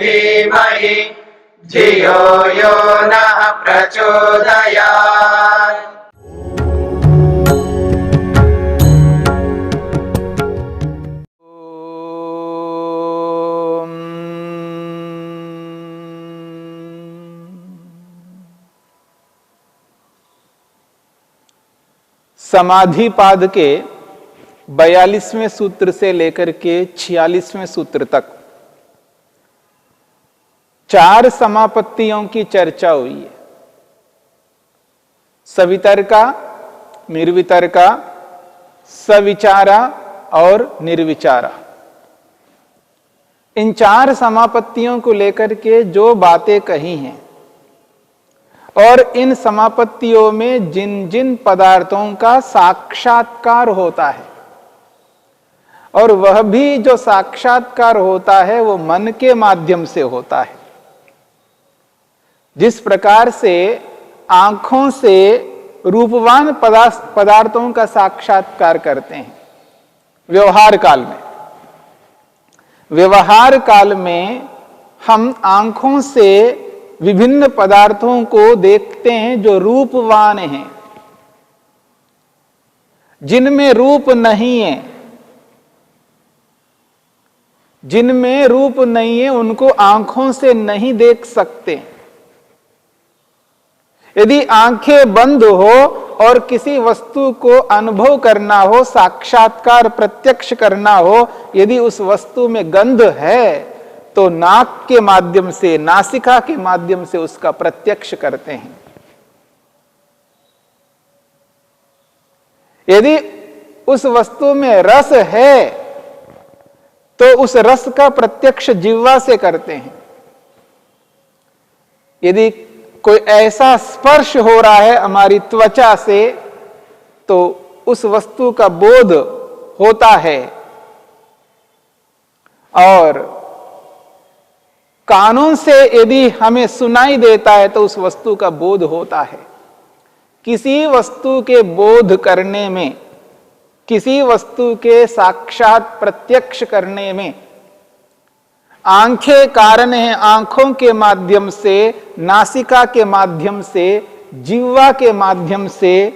धीमहि धियो यो नः प्रचोदयात्। समाधिपाद के 42वें सूत्र से लेकर के 46वें सूत्र तक 4 समापत्तियों की चर्चा हुई है। सवितर्का, निर्वितर्का, सविचारा और निर्विचारा। इन 4 समापत्तियों को लेकर के जो बातें कही हैं और इन समापत्तियों में जिन जिन पदार्थों का साक्षात्कार होता है, और वह भी जो साक्षात्कार होता है वो मन के माध्यम से होता है। जिस प्रकार से आंखों से रूपवान पदार्थों का साक्षात्कार करते हैं व्यवहार काल में, व्यवहार काल में हम आंखों से विभिन्न पदार्थों को देखते हैं जो रूपवान हैं। जिनमें रूप नहीं है, जिनमें रूप नहीं है उनको आंखों से नहीं देख सकते। यदि आंखें बंद हो और किसी वस्तु को अनुभव करना हो, साक्षात्कार प्रत्यक्ष करना हो, यदि उस वस्तु में गंध है तो नाक के माध्यम से, नासिका के माध्यम से उसका प्रत्यक्ष करते हैं। यदि उस वस्तु में रस है तो उस रस का प्रत्यक्ष जिह्वा से करते हैं। यदि कोई ऐसा स्पर्श हो रहा है हमारी त्वचा से तो उस वस्तु का बोध होता है। और कानों से यदि हमें सुनाई देता है तो उस वस्तु का बोध होता है। किसी वस्तु के बोध करने में, किसी वस्तु के साक्षात प्रत्यक्ष करने में आंखें कारण हैं। आंखों के माध्यम से, नासिका के माध्यम से, जिह्वा के माध्यम से,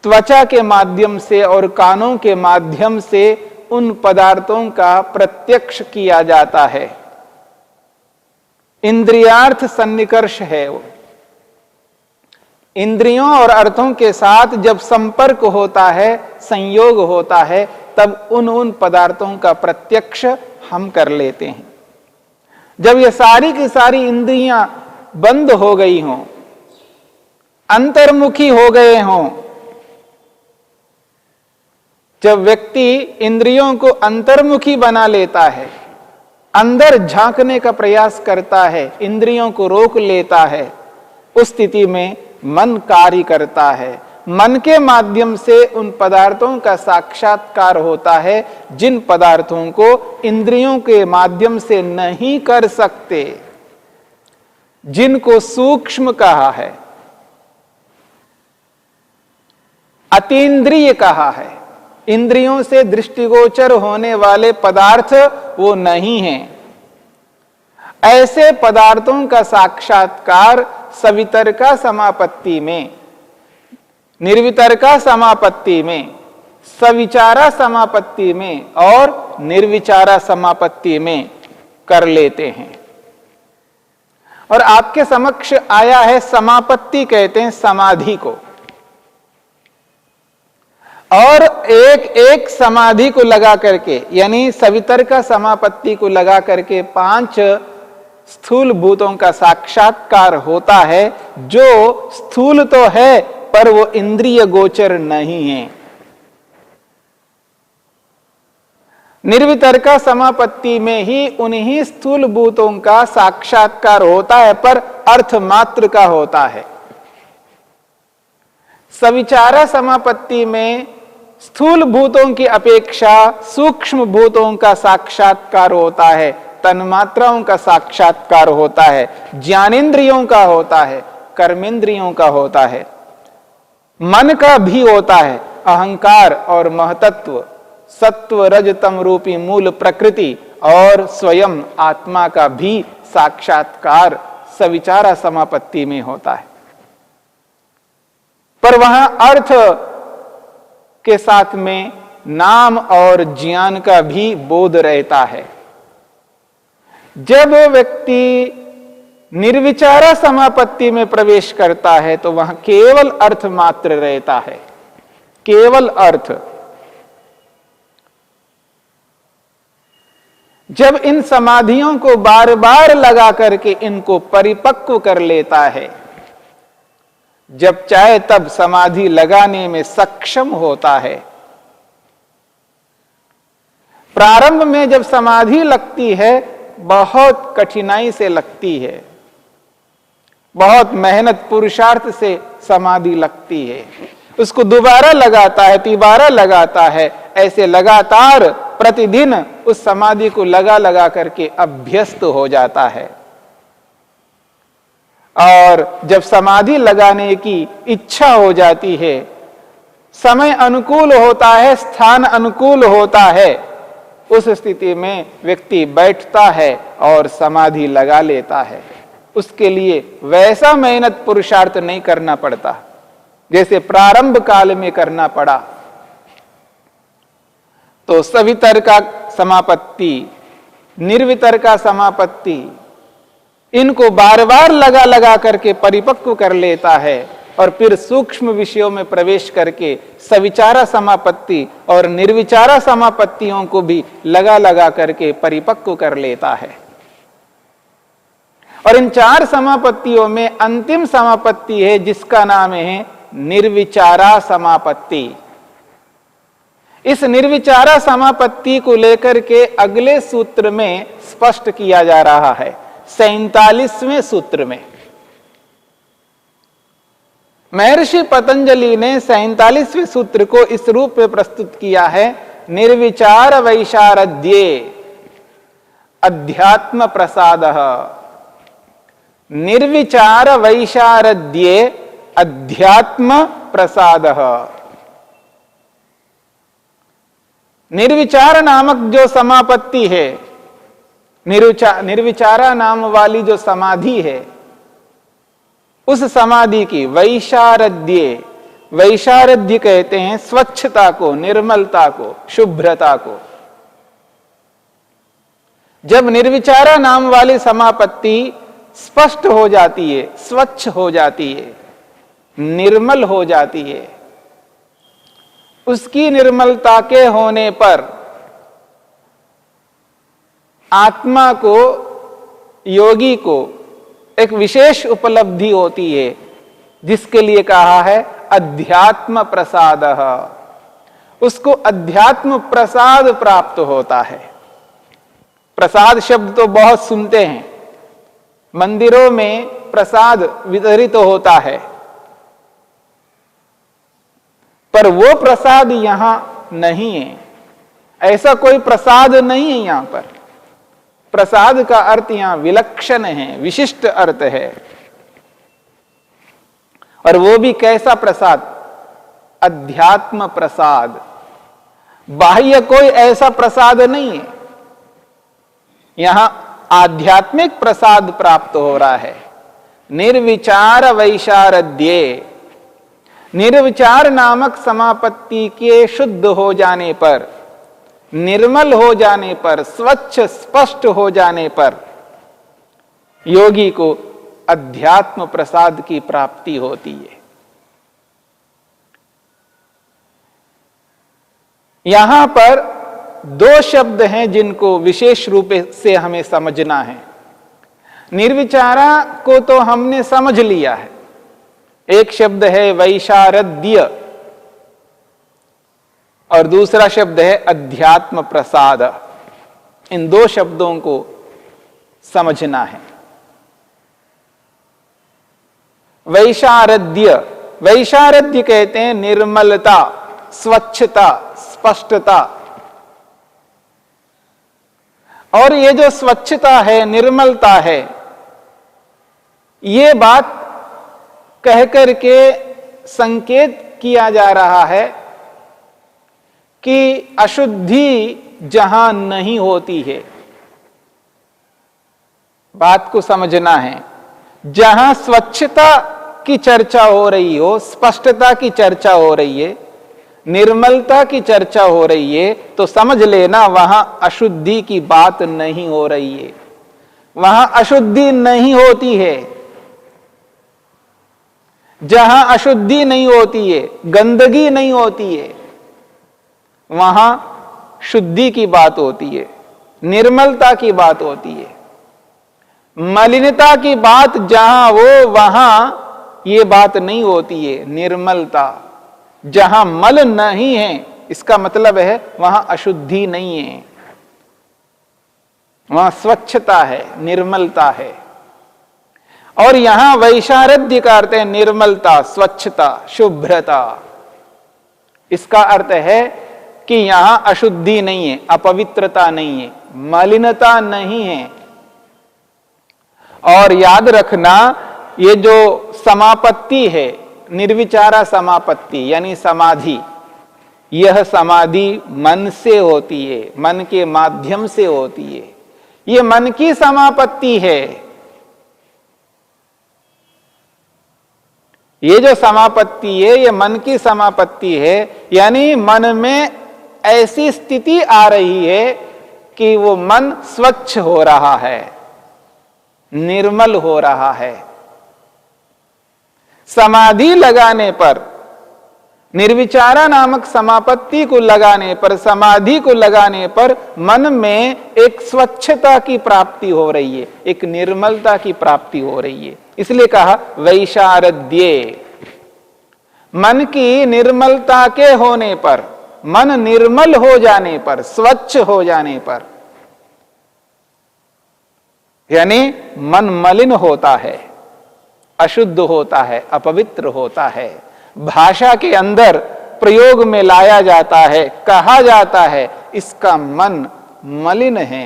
त्वचा के माध्यम से और कानों के माध्यम से उन पदार्थों का प्रत्यक्ष किया जाता है। इंद्रियार्थ सन्निकर्ष है वो। इंद्रियों और अर्थों के साथ जब संपर्क होता है, संयोग होता है, तब उन पदार्थों का प्रत्यक्ष हम कर लेते हैं। जब ये सारी की सारी इंद्रियां बंद हो गई हों, अंतर्मुखी हो गए हों, जब व्यक्ति इंद्रियों को अंतर्मुखी बना लेता है, अंदर झांकने का प्रयास करता है, इंद्रियों को रोक लेता है, उस स्थिति में मन कार्य करता है। मन के माध्यम से उन पदार्थों का साक्षात्कार होता है जिन पदार्थों को इंद्रियों के माध्यम से नहीं कर सकते, जिनको सूक्ष्म कहा है, अतीन्द्रिय कहा है। इंद्रियों से दृष्टिगोचर होने वाले पदार्थ वो नहीं हैं। ऐसे पदार्थों का साक्षात्कार सवितर्का समापत्ति में, निर्वितर्का समापत्ति में, सविचारा समापत्ति में और निर्विचारा समापत्ति में कर लेते हैं। और आपके समक्ष आया है समापत्ति, कहते हैं समाधि को। और एक एक समाधि को लगा करके, यानी सवितर्का समापत्ति को लगा करके 5 स्थूल भूतों का साक्षात्कार होता है, जो स्थूल तो है पर वो इंद्रिय गोचर नहीं है। निर्वितर्का समापत्ति में ही उन्हीं स्थूल भूतों का साक्षात्कार होता है पर अर्थ मात्र का होता है। सविचारा समापत्ति में स्थूल भूतों की अपेक्षा सूक्ष्म भूतों का साक्षात्कार होता है, तन्मात्राओं का साक्षात्कार होता है, ज्ञानेंद्रियों का होता है, कर्मेंद्रियों का होता है, मन का भी होता है। अहंकार और महतत्व, सत्व रज तम रूपी मूल प्रकृति और स्वयं आत्मा का भी साक्षात्कार सविचारा समापत्ति में होता है। पर वहां अर्थ के साथ में नाम और ज्ञान का भी बोध रहता है। जब व्यक्ति निर्विचारा समापत्ति में प्रवेश करता है तो वहां केवल अर्थ मात्र रहता है, केवल अर्थ। जब इन समाधियों को बार बार लगा करके इनको परिपक्व कर लेता है, जब चाहे तब समाधि लगाने में सक्षम होता है। प्रारंभ में जब समाधि लगती है बहुत कठिनाई से लगती है, बहुत मेहनत पुरुषार्थ से समाधि लगती है। उसको दोबारा लगाता है, तिबारा लगाता है, ऐसे लगातार प्रतिदिन उस समाधि को लगा लगा करके अभ्यस्त हो जाता है। और जब समाधि लगाने की इच्छा हो जाती है, समय अनुकूल होता है, स्थान अनुकूल होता है, उस स्थिति में व्यक्ति बैठता है और समाधि लगा लेता है। उसके लिए वैसा मेहनत पुरुषार्थ नहीं करना पड़ता जैसे प्रारंभ काल में करना पड़ा। तो सवितर का समापत्ति, निर्वितर का समापत्ति, इनको बार बार लगा लगा करके परिपक्व कर लेता है और फिर सूक्ष्म विषयों में प्रवेश करके सविचारा समापत्ति और निर्विचारा समापत्तियों को भी लगा लगा करके परिपक्व कर लेता है। और इन चार समापत्तियों में अंतिम समापत्ति है जिसका नाम है निर्विचारा समापत्ति। इस निर्विचारा समापत्ति को लेकर के अगले सूत्र में स्पष्ट किया जा रहा है, 47वें सूत्र में। महर्षि पतंजलि ने 47वें सूत्र को इस रूप में प्रस्तुत किया है, निर्विचार वैशारद्ये अध्यात्म प्रसादः। निर्विचार वैशारद्ये अध्यात्म प्रसादः। निर्विचार नामक जो समापत्ति है, निर्विचारा नाम वाली जो समाधि है, उस समाधि की वैशारद्ये, वैशारद्य कहते हैं स्वच्छता को, निर्मलता को, शुभ्रता को। जब निर्विचारा नाम वाली समापत्ति स्पष्ट हो जाती है, स्वच्छ हो जाती है, निर्मल हो जाती है, उसकी निर्मलता के होने पर आत्मा को, योगी को एक विशेष उपलब्धि होती है जिसके लिए कहा है अध्यात्म प्रसादः। उसको अध्यात्म प्रसाद प्राप्त होता है। प्रसाद शब्द तो बहुत सुनते हैं, मंदिरों में प्रसाद वितरित होता है, पर वो प्रसाद यहां नहीं है। ऐसा कोई प्रसाद नहीं है यहां पर। प्रसाद का अर्थ यहां विलक्षण है, विशिष्ट अर्थ है। और वो भी कैसा प्रसाद? अध्यात्म प्रसाद। बाह्य कोई ऐसा प्रसाद नहीं है, यहां आध्यात्मिक प्रसाद प्राप्त हो रहा है। निर्विचार वैशारद्ये, निर्विचार नामक समापत्ति के शुद्ध हो जाने पर, निर्मल हो जाने पर, स्वच्छ स्पष्ट हो जाने पर योगी को अध्यात्म प्रसाद की प्राप्ति होती है। यहां पर दो शब्द हैं जिनको विशेष रूप से हमें समझना है। निर्विचारा को तो हमने समझ लिया है। एक शब्द है वैशारद्य और दूसरा शब्द है अध्यात्म प्रसाद। इन दो शब्दों को समझना है। वैशारद्य, वैशारद्य कहते हैं निर्मलता, स्वच्छता, स्पष्टता। और ये जो स्वच्छता है, निर्मलता है, ये बात कह करके संकेत किया जा रहा है कि अशुद्धि जहां नहीं होती है, बात को समझना है। जहां स्वच्छता की चर्चा हो रही हो, स्पष्टता की चर्चा हो रही है, निर्मलता की चर्चा हो रही है, तो समझ लेना वहां अशुद्धि की बात नहीं हो रही है, वहां अशुद्धि नहीं होती है। जहां अशुद्धि नहीं होती है, गंदगी नहीं होती है, वहां शुद्धि की बात होती है, निर्मलता की बात होती है। मलिनता की बात जहां हो, वहां ये बात नहीं होती है, निर्मलता। जहां मल नहीं है, इसका मतलब है वहां अशुद्धि नहीं है, वहां स्वच्छता है, निर्मलता है। और यहां वैशारद्य का अर्थ है निर्मलता, स्वच्छता, शुभ्रता। इसका अर्थ है कि यहां अशुद्धि नहीं है, अपवित्रता नहीं है, मलिनता नहीं है। और याद रखना, ये जो समापत्ति है, निर्विचारा समापत्ति यानी समाधि, यह समाधि मन से होती है, मन के माध्यम से होती है। ये मन की समापत्ति है। ये जो समापत्ति है, ये मन की समापत्ति है, यानी मन में ऐसी स्थिति आ रही है कि वो मन स्वच्छ हो रहा है, निर्मल हो रहा है। समाधि लगाने पर, निर्विचारा नामक समापत्ति को लगाने पर, समाधि को लगाने पर मन में एक स्वच्छता की प्राप्ति हो रही है, एक निर्मलता की प्राप्ति हो रही है। इसलिए कहा वैशारद्ये। मन की निर्मलता के होने पर, मन निर्मल हो जाने पर, स्वच्छ हो जाने पर, यानी मन मलिन होता है, अशुद्ध होता है, अपवित्र होता है, भाषा के अंदर प्रयोग में लाया जाता है, कहा जाता है इसका मन मलिन है।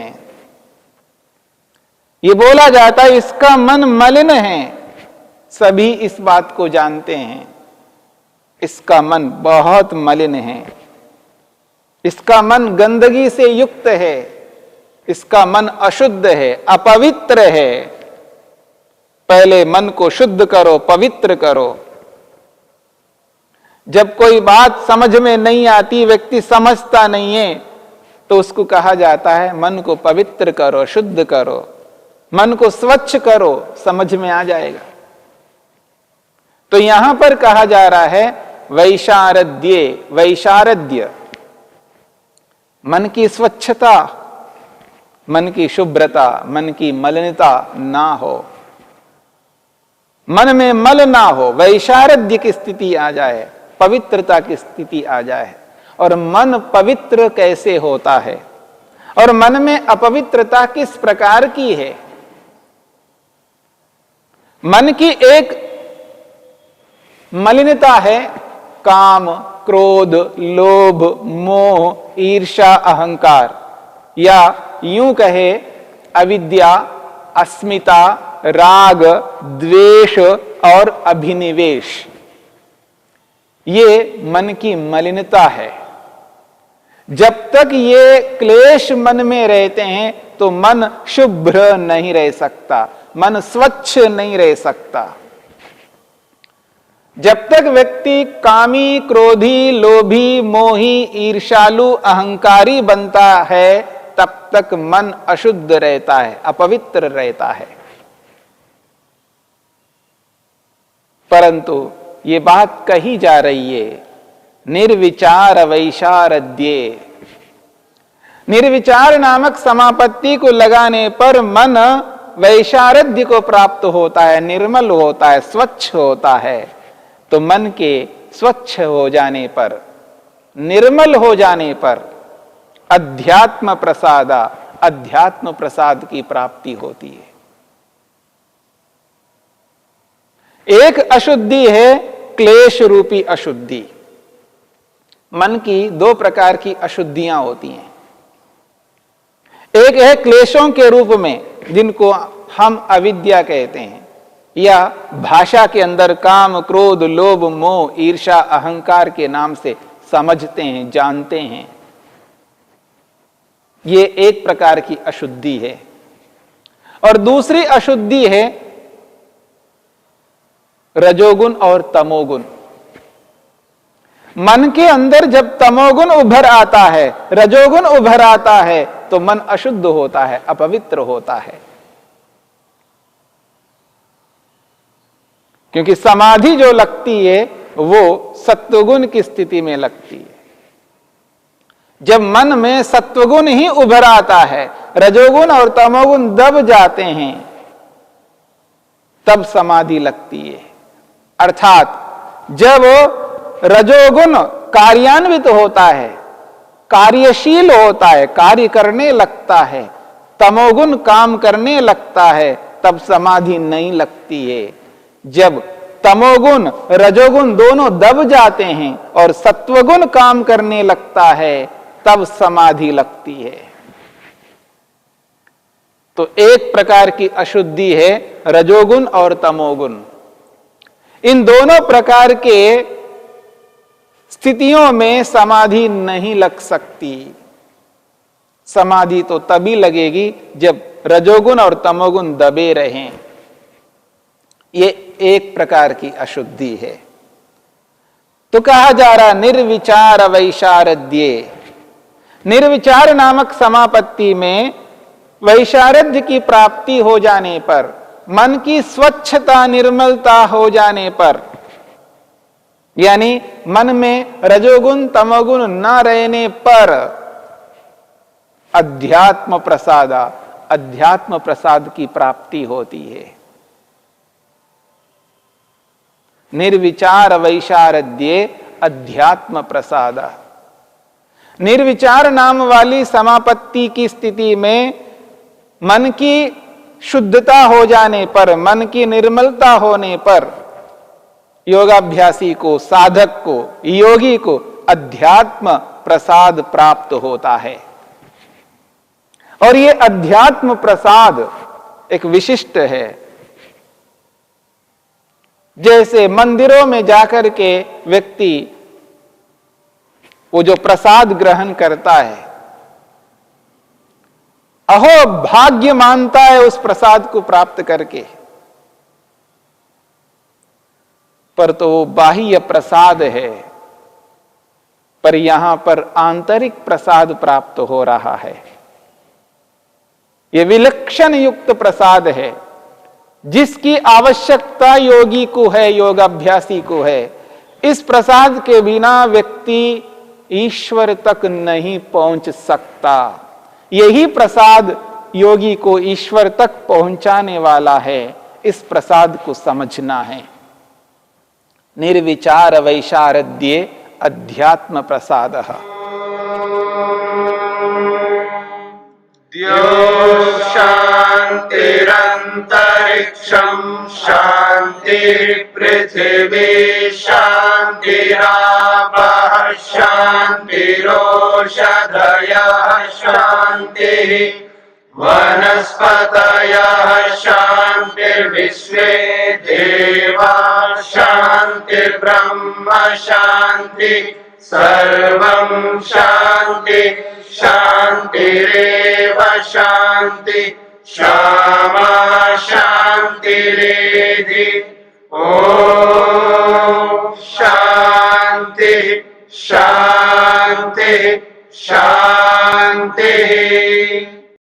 ये बोला जाता है इसका मन मलिन है। सभी इस बात को जानते हैं, इसका मन बहुत मलिन है, इसका मन गंदगी से युक्त है, इसका मन अशुद्ध है, अपवित्र है। पहले मन को शुद्ध करो, पवित्र करो। जब कोई बात समझ में नहीं आती, व्यक्ति समझता नहीं है, तो उसको कहा जाता है मन को पवित्र करो, शुद्ध करो, मन को स्वच्छ करो, समझ में आ जाएगा। तो यहां पर कहा जा रहा है वैशारद्ये, वैशारद्य, मन की स्वच्छता, मन की शुभ्रता, मन की मलिनता ना हो, मन में मल ना हो, वैशारद्य की स्थिति आ जाए, पवित्रता की स्थिति आ जाए। और मन पवित्र कैसे होता है, और मन में अपवित्रता किस प्रकार की है? मन की एक मलिनता है काम, क्रोध, लोभ, मोह, ईर्ष्या, अहंकार, या यूं कहे अविद्या, अस्मिता, राग, द्वेष और अभिनिवेश। ये मन की मलिनता है। जब तक ये क्लेश मन में रहते हैं तो मन शुभ्र नहीं रह सकता, मन स्वच्छ नहीं रह सकता। जब तक व्यक्ति कामी, क्रोधी, लोभी, मोही, ईर्ष्यालु, अहंकारी बनता है, तब तक मन अशुद्ध रहता है, अपवित्र रहता है। परंतु ये बात कही जा रही है निर्विचार वैशारद्ये। निर्विचार नामक समापत्ति को लगाने पर मन वैशारद्य को प्राप्त होता है, निर्मल होता है, स्वच्छ होता है। तो मन के स्वच्छ हो जाने पर, निर्मल हो जाने पर अध्यात्म प्रसादा, अध्यात्म प्रसाद की प्राप्ति होती है। एक अशुद्धि है क्लेश रूपी अशुद्धि। मन की दो प्रकार की अशुद्धियां होती हैं। एक है क्लेशों के रूप में, जिनको हम अविद्या कहते हैं, या भाषा के अंदर काम, क्रोध, लोभ, मोह, ईर्ष्या, अहंकार के नाम से समझते हैं, जानते हैं। ये एक प्रकार की अशुद्धि है। और दूसरी अशुद्धि है रजोगुण और तमोगुण। मन के अंदर जब तमोगुण उभर आता है, रजोगुण उभर आता है, तो मन अशुद्ध होता है, अपवित्र होता है। क्योंकि समाधि जो लगती है वो सत्वगुण की स्थिति में लगती है। जब मन में सत्वगुण ही उभर आता है, रजोगुण और तमोगुण दब जाते हैं, तब समाधि लगती है। अर्थात जब रजोगुण कार्यान्वित होता है, कार्यशील होता है, कार्य करने लगता है, तमोगुण काम करने लगता है, तब समाधि नहीं लगती है। जब तमोगुण रजोगुण दोनों दब जाते हैं और सत्वगुण काम करने लगता है, तब समाधि लगती है। तो एक प्रकार की अशुद्धि है रजोगुण और तमोगुण। इन दोनों प्रकार के स्थितियों में समाधि नहीं लग सकती। समाधि तो तभी लगेगी जब रजोगुण और तमोगुण दबे रहें। ये एक प्रकार की अशुद्धि है। तो कहा जा रहा निर्विचार वैशारद्ये। निर्विचार नामक समापत्ति में वैशारद्य की प्राप्ति हो जाने पर, मन की स्वच्छता निर्मलता हो जाने पर, यानी मन में रजोगुण तमोगुण न रहने पर अध्यात्म प्रसाद की प्राप्ति होती है। निर्विचार वैशारद्ये अध्यात्म प्रसाद। निर्विचार नाम वाली समापत्ति की स्थिति में मन की शुद्धता हो जाने पर, मन की निर्मलता होने पर योगाभ्यासी को, साधक को, योगी को अध्यात्म प्रसाद प्राप्त होता है। और ये अध्यात्म प्रसाद एक विशिष्ट है। जैसे मंदिरों में जाकर के व्यक्ति वो जो प्रसाद ग्रहण करता है, अहो भाग्य मानता है उस प्रसाद को प्राप्त करके, पर तो वो बाह्य प्रसाद है, पर यहां पर आंतरिक प्रसाद प्राप्त हो रहा है। यह विलक्षण युक्त प्रसाद है जिसकी आवश्यकता योगी को है, योगाभ्यासी को है। इस प्रसाद के बिना व्यक्ति ईश्वर तक नहीं पहुंच सकता। यही प्रसाद योगी को ईश्वर तक पहुंचाने वाला है। इस प्रसाद को समझना है। निर्विचार वैशारद्ये अध्यात्म प्रसादः। द्यौः शान्तिरन्तरिक्षं शान्तिर्पृथिवी शान्तिरापः शान्तिरोषधयः शान्तिः वनस्पतयः शान्तिर्विश्वे देवाः शान्तिर्ब्रह्म शान्ति सर्वं शान्ति शान्तिरेव शान्ति क्षमा शान्तिरेधि। ॐ शान्ति शान्ति शान्तिः।